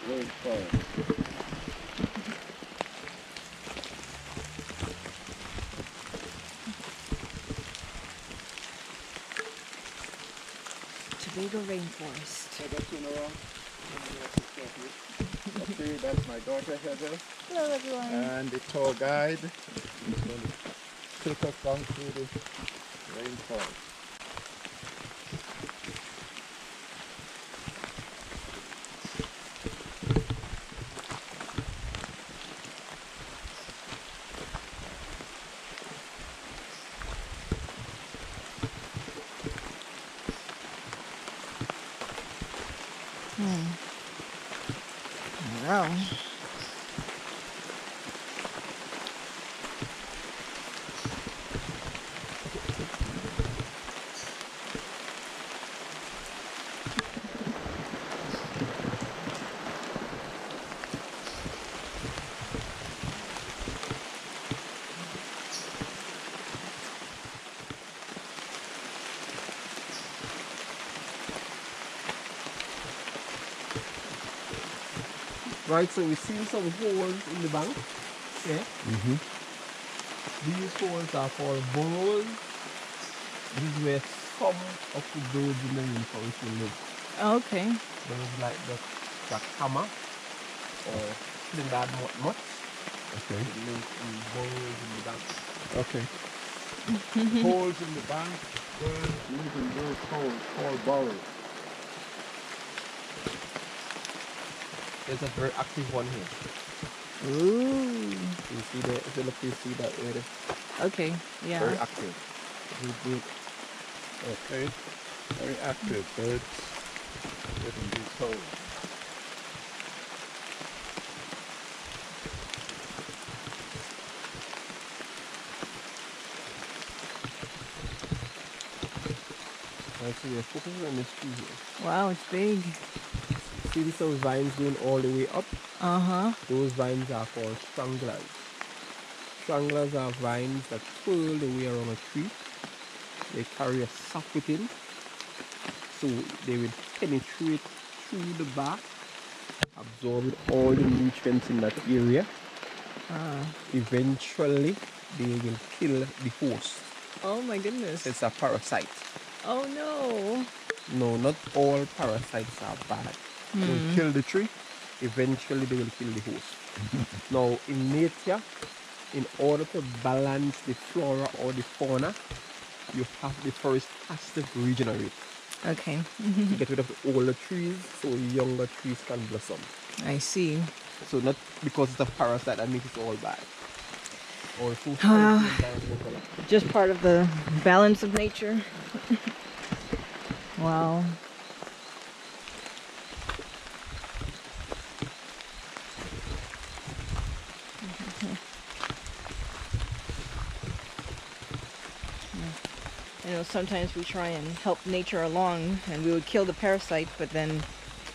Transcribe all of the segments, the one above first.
Rain Forest. Tobago Rain Forest. Okay, that's my daughter Heather. Hello everyone. And the tour guide is going to take us down through the rainforest. Wow. Right, so we see some holes in the bank. Yeah. These holes are called burrows. This is where some of the birds in the rainforest will live. Okay. Birds like the hammer or Trinidad mutmut. Okay. They live in burrows in the bank. Okay. Holes in the bank, birds live in those holes called burrows. There's a very active one here. Ooh. You see that? If you look, you see that area. Okay. Yeah. Very active. Good. Okay. Very active birds live in these holes. Right, so we're focusing on this tree here. Wow, it's big. See these little vines going all the way up? Uh-huh. Those vines are called stranglers. Stranglers are vines that twirl the way around a tree. They carry a sap within, so they will penetrate through the bark, absorbing all the nutrients in that area. Eventually, they will kill the host. Oh my goodness. It's a parasite. Oh no. No, not all parasites are bad. They will kill the tree. Eventually, they will kill the host. Now, in nature, in order to balance the flora or the fauna, the forest has to regenerate. Okay. To get rid of the older trees so younger trees can blossom. I see. So not because it's a parasite that makes it all bad. Or Just part of the balance of nature. Wow. I know sometimes we try and help nature along and we would kill the parasite, but then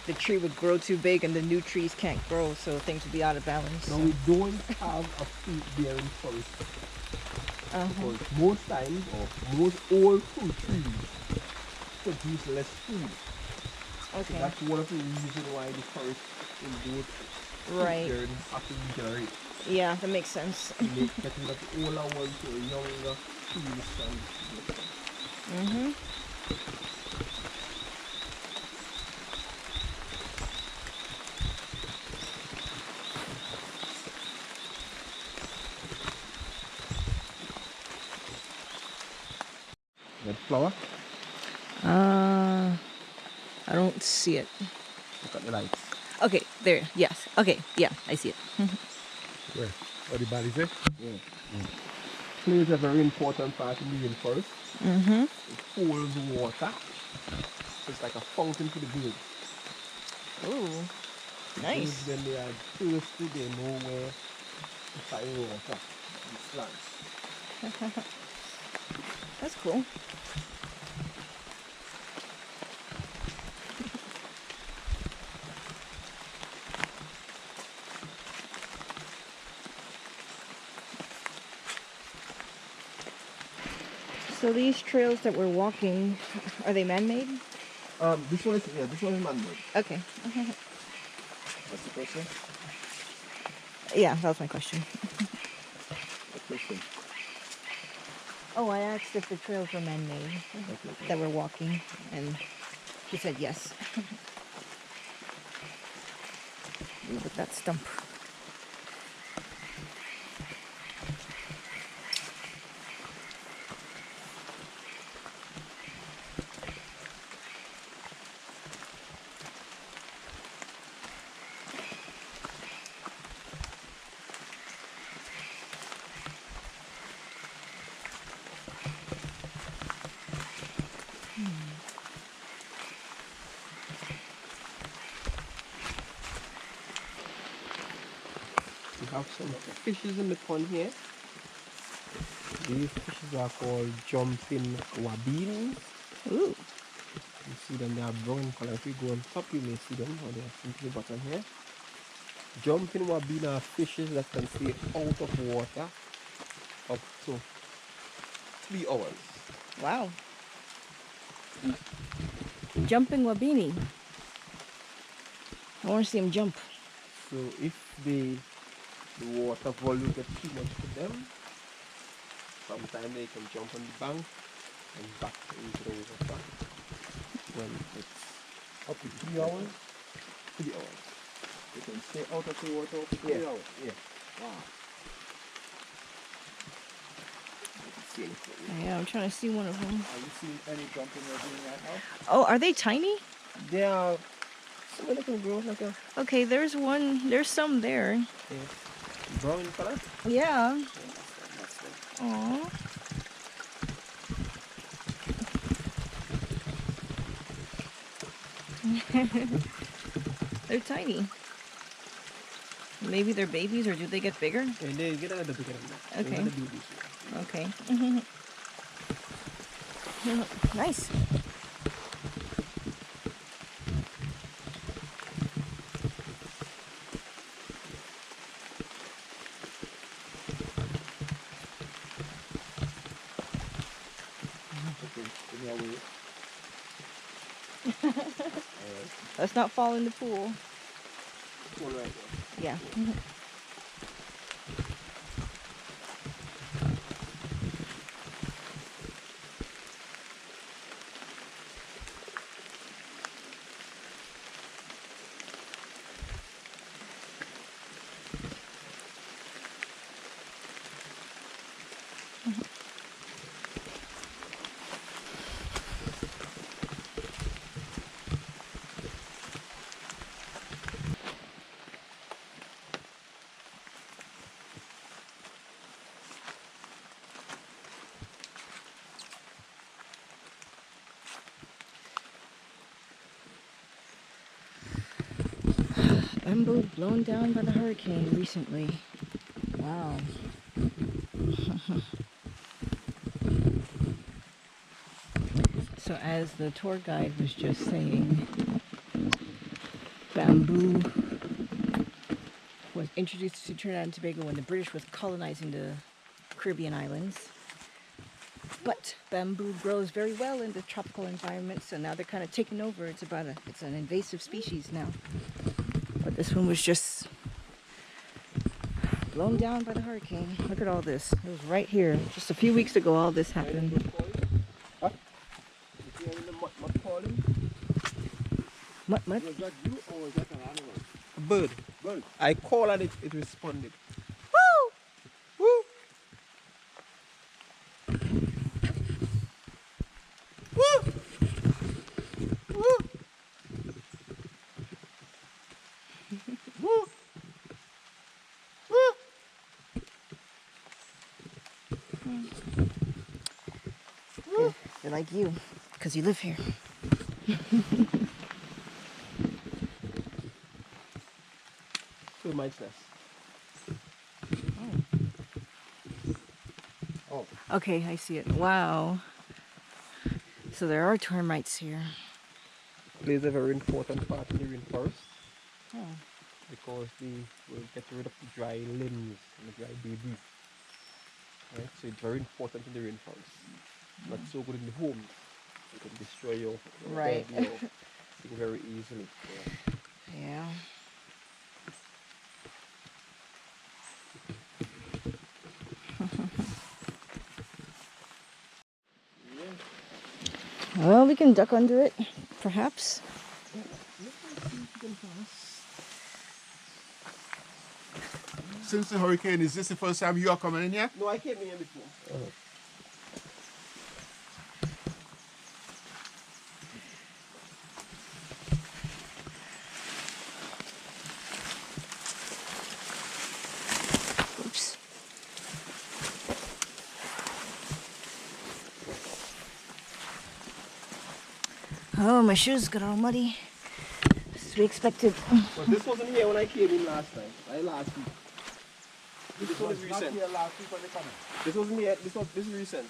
the tree would grow too big and the new trees can't grow, so things would be out of balance. Now we don't have a fruit bearing forest. Because most times, or most old fruit trees produce less food. Okay. So that's one of the reasons why the forest in those Right. fruit bearing have to regenerate. Yeah, that makes sense. Make getting that older ones to younger trees and that flower. I don't see it. Look at the lights. Okay, there. Yes. Okay, yeah, I see it. Where? What the body say? Yeah. Plays a very important part in the rainforest. It holds water. So it's like a fountain for the birds. Ooh, The nice. birds, when they are thirsty, they know where to find water. These plants. That's cool. So these trails that we're walking, are they man-made? This one is man-made. Okay. What's the question? Yeah, that was my question. What question? Oh, I asked if the trails were man-made Okay. that we're walking, and she said yes. Look at that stump. We have some fishes in the pond here. These fishes are called jumping wabines. Ooh. You see them, they are brown color. If you go on top, you may see them, or they are sitting to the bottom here. Jumping wabine are fishes that can stay out of water up to 3 hours. Wow. Jumping wabini. I want to see him jump. So if the water volume gets too much for them, sometimes they can jump on the bank and back into the water when it's Up to 3 hours? 3 hours. You can stay out of the water up to 3 hours. Yeah. Wow. See anything. Yeah, I'm trying to see one of them. Have you seen any jumping wabine right now? Oh, are they tiny? They are some of them grow like a Okay, there's one. There's some there. brown color. Yeah. That's them. Aww. They're tiny. Maybe they're babies, or do they get bigger? And they get a little bigger than that. Okay. Those are the babies. Okay. Nice. Okay, give me a wave. Let's not fall in the pool. All right. Yeah. Bamboo blown down by the hurricane recently. Wow. So as the tour guide was just saying, bamboo was introduced to Trinidad and Tobago when the British was colonizing the Caribbean islands. But bamboo grows very well in the tropical environment, so now they're kind of taking over. It's an invasive species now. But this one was just blown down by the hurricane. Look at all this. It was right here. Just a few weeks ago, all this happened. Huh? You see the mud calling? Mud? Was that you or was that an animal? A bird. Bird. I called and it responded. Woo! Woo! Woo! Woo! Woo! Woo! They're like you, because you live here. Termite's nest. Oh. Okay, I see it. Wow. So there are termites here. Plays a very important part in the rainforest Oh. because they will get rid of the dry limbs and the dry debris. Right? So it's very important in the rainforest. Not so good in the homes. It can destroy your Right. bed, your thing very easily. Yeah. Yeah. we can duck under it, perhaps. Since the hurricane, is this the first time you are coming in here? No, I came in here before. Oops. Oh, my shoes got all muddy. As we expected. But this wasn't here when I came in last time. Last week. This one is Not recent. here last week when they come in. This wasn't here. This is recent.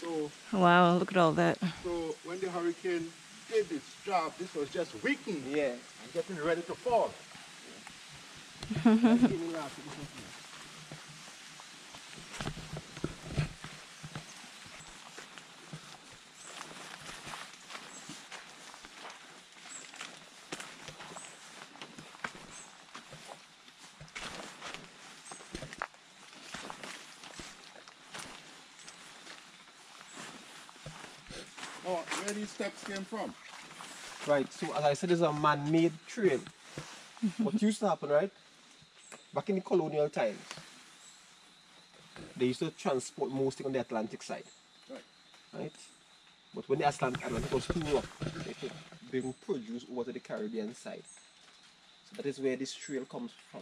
So Wow, look at all that. So when the hurricane did its job, this was just weakening yeah. and getting ready to fall. I came in last week. This was here. Oh, where these steps came from? Right, so as I said, it's a man-made trail. What used to happen, right? Back in the colonial times, they used to transport mostly on the Atlantic side. Right. Right? But when the Atlantic was too rough, they could bring produce over to the Caribbean side. So that is where this trail comes from.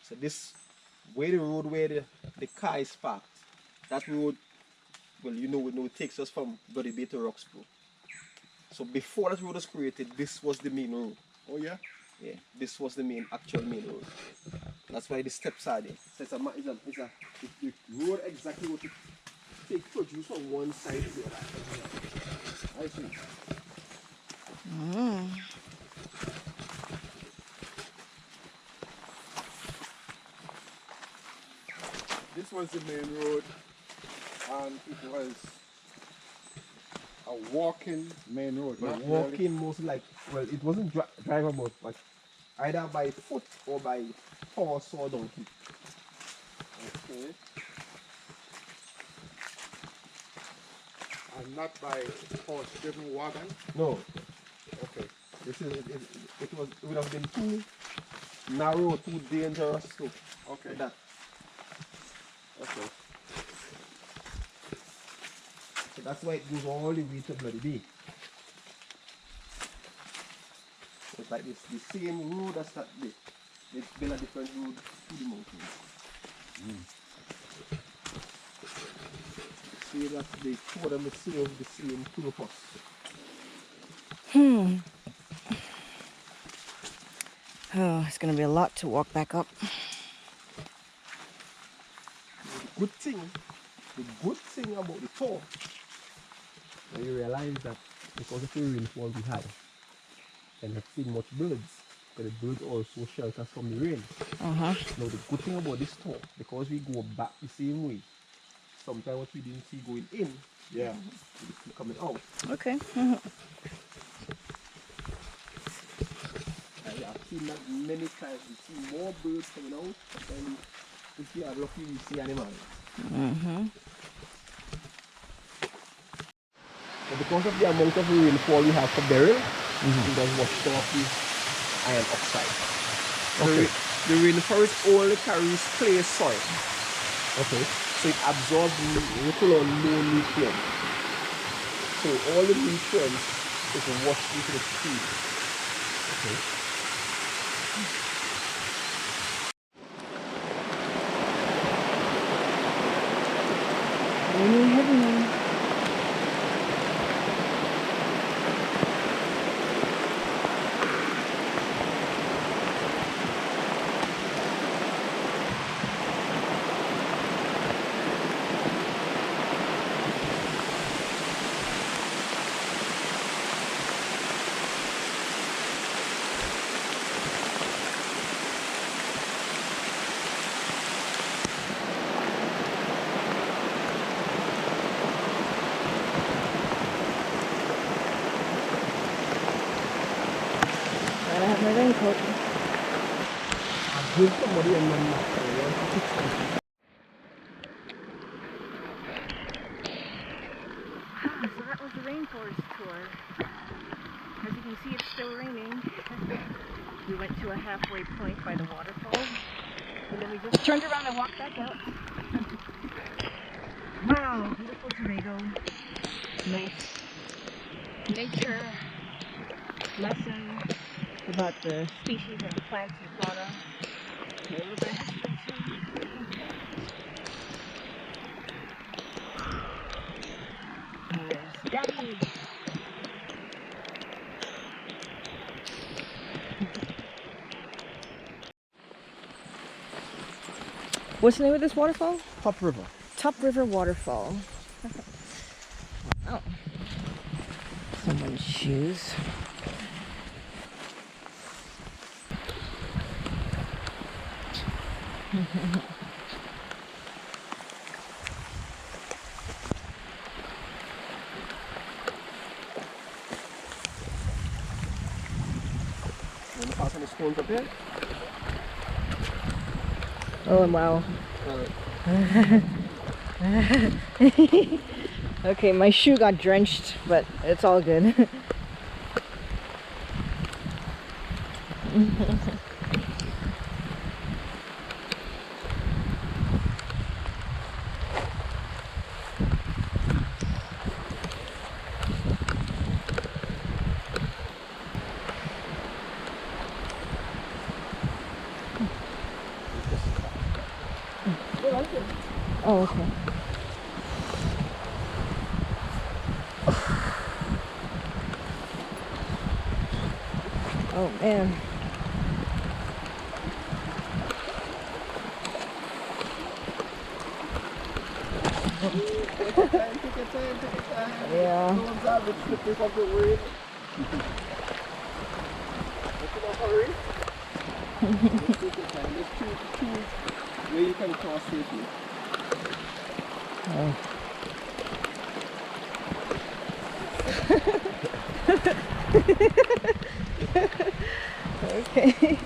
So this, where the road where the car is parked, that road, well, you know, it takes us from Bloody Bay to Roxborough. So before that road was created, this was the main road. Oh yeah? Yeah, this was the actual main road. That's why the steps are there. So the road exactly what to take produce from one side to the other. I see. This was the main road, and it was a walking main road. But not walking really. most like, well, it wasn't drivable, but either by foot or by horse or donkey. Okay. And not by horse-driven wagon. No, Okay. this is it would have been too narrow, too dangerous to Okay. that. Okay. So that's why it goes all the way to Bloody Bay. So it's like this, the same road as that day. They build a different road to the mountains. See that they told them to serve the same purpose. Oh, it's gonna be a lot to walk back up. The good thing about the tour, when you realize that because of the rainfall we had, and have seen much birds, but the birds also shelter us from the rain. Now the good thing about this tour, because we go back the same way, sometimes what we didn't see going in, Yeah. we see coming out. Okay. And I've seen that many times. We see more birds coming out, and if we are lucky we see animals. But because of the amount of rainfall we have for Beryl, it does wash off the iron oxide. Okay. The rainforest only carries clay soil. Okay. So it absorbs little or no nutrients. So all the nutrients is washed into the tree. Okay. Raining heavy now. Gotta have my raincoat. I give somebody a number. So that was the rainforest tour. We went to a halfway point by the waterfall, and then we just turned around and walked back out. Wow, beautiful Tobago. Nice nature lesson about the species of the plants and fauna. A little bit of history too. There's Daddy. What's the name of this waterfall? Top River. Top River Waterfall. Oh. Someone's shoes. Want to pass on the stones up here? Oh, wow. Okay, my shoe got drenched, but it's all good. Oh, okay. Oh, man. Take your time. Yeah. No one's having slippers of the rain. Don't hurry. Just take your time. There's two where you can cross safely. Oh. Okay.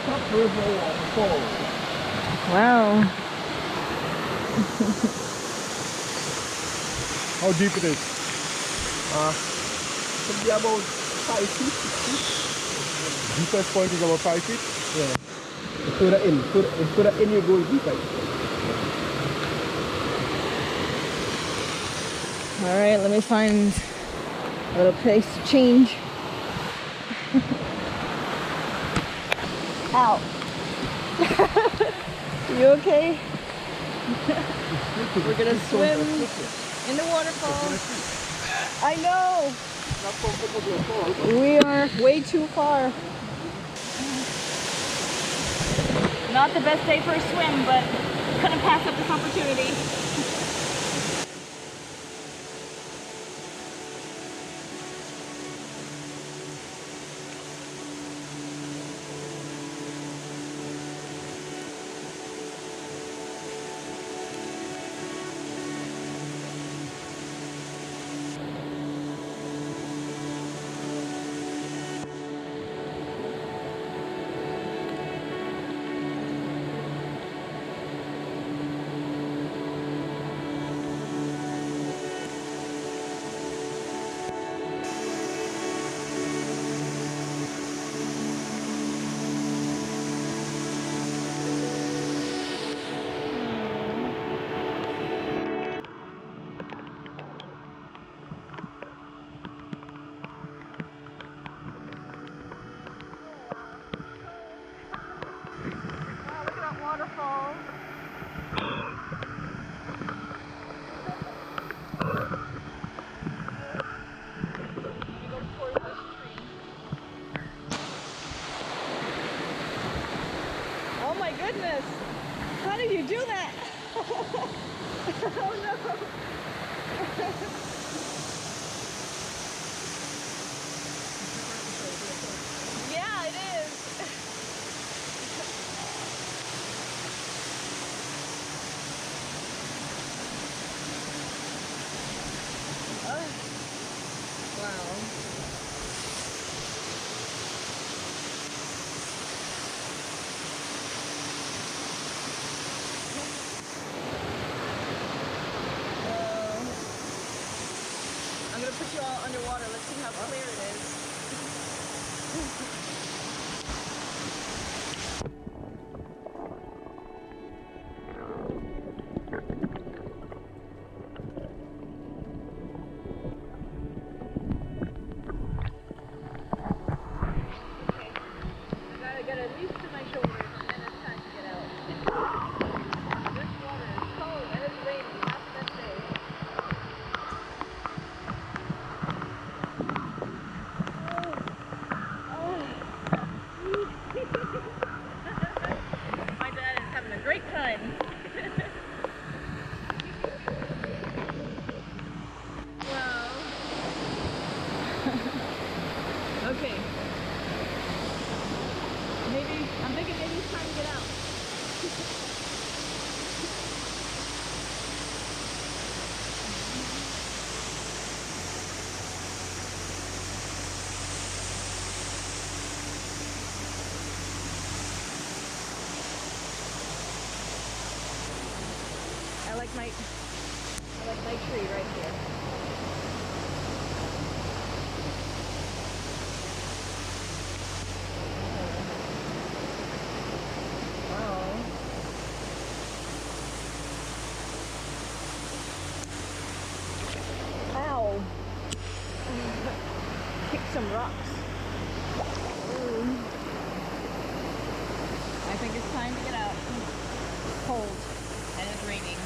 Top River Waterfall. Wow. How deep it is? Could be about 5 feet, 6 feet. Deepest point is about 5 feet. Yeah. The further in you go, deeper. All right, let me find a little place to change. Ow. You okay? We're gonna swim in the waterfall. I know. Not comfortable at all. We are way too far. Not the best day for a swim, but couldn't pass up this opportunity. Waterfall. Oh my goodness! How did you do that? Oh no! I'm thinking maybe it's time to get out. I like my tree right here. Wow. Ow. Kick some rocks. Ooh. I think it's time to get out. It's cold and it's raining.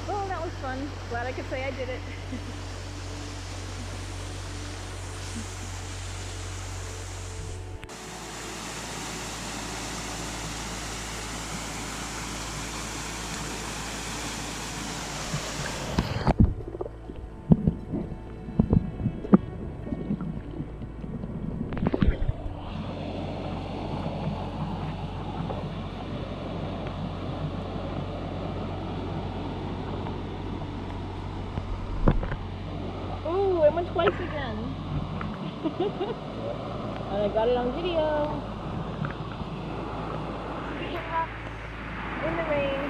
Well, that was fun. Glad I could say I did it. Ooh, I went twice again. And I got it on video. In the rain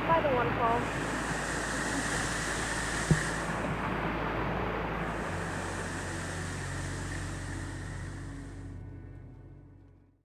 by the waterfall.